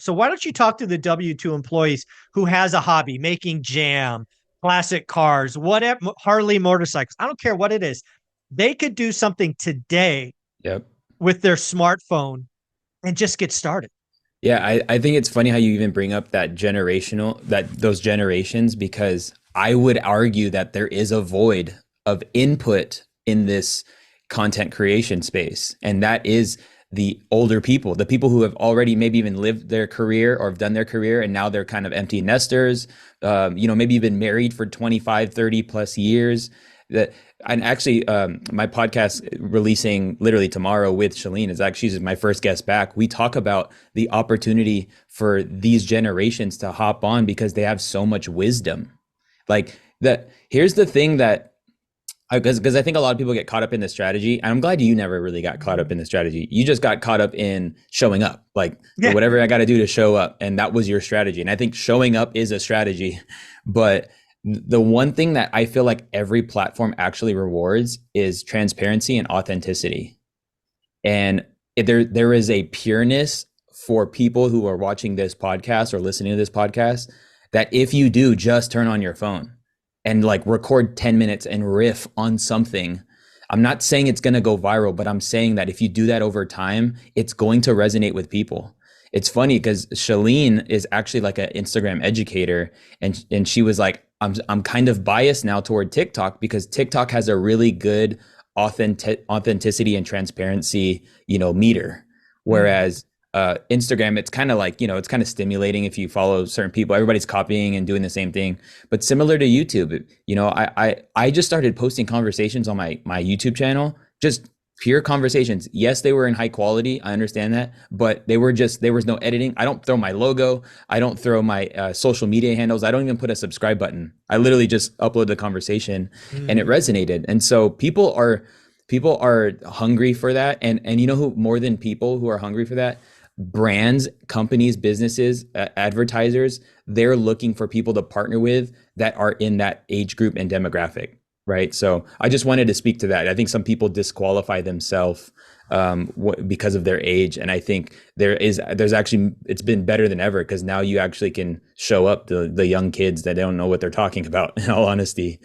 So why don't you talk to the W-2 employees who has a hobby, making jam, classic cars, whatever, Harley motorcycles. I don't care what it is. They could do something today Yep. with their smartphone and just get started. Yeah, I think it's funny how you even bring up those generations, because I would argue that there is a void of input in this content creation space. And that is the older people, the people who have already maybe even lived their career or have done their career, and now they're kind of empty nesters, maybe been married for 25, 30 plus years. That and actually my podcast releasing literally tomorrow with Shalene is actually, she's my first guest back. We talk about the opportunity for these generations to hop on because they have so much wisdom. Like that, here's the thing that because I think a lot of people get caught up in the strategy, and I'm glad you never really got caught up in the strategy. You just got caught up in showing up, like Yeah. whatever I got to do to show up, and that was your strategy. And I think showing up is a strategy, but the one thing that I feel like every platform actually rewards is transparency and authenticity. And there is a pureness for people who are watching this podcast or listening to this podcast, that if you do just turn on your phone and like record 10 minutes and riff on something, I'm not saying it's going to go viral, but I'm saying that if you do that over time, it's going to resonate with people. It's funny because Shalene is actually like an Instagram educator, and she was like, I'm kind of biased now toward TikTok because TikTok has a really good authenticity and transparency, meter. Mm. Whereas Instagram, it's kind of like, it's kind of stimulating if you follow certain people. Everybody's copying and doing the same thing. But similar to YouTube, I just started posting conversations on my YouTube channel, just pure conversations. Yes, they were in high quality. I understand that, but there was no editing. I don't throw my logo. I don't throw my social media handles. I don't even put a subscribe button. I literally just upload the conversation, and it Mm. resonated. And so people are hungry for that. And you know who more than people who are hungry for that? Brands, companies, businesses, advertisers. They're looking for people to partner with that are in that age group and demographic, right? So I just wanted to speak to that. I think some people disqualify themselves because of their age, and I think there's actually, it's been better than ever because now you actually can show up the young kids that don't know what they're talking about. In all honesty.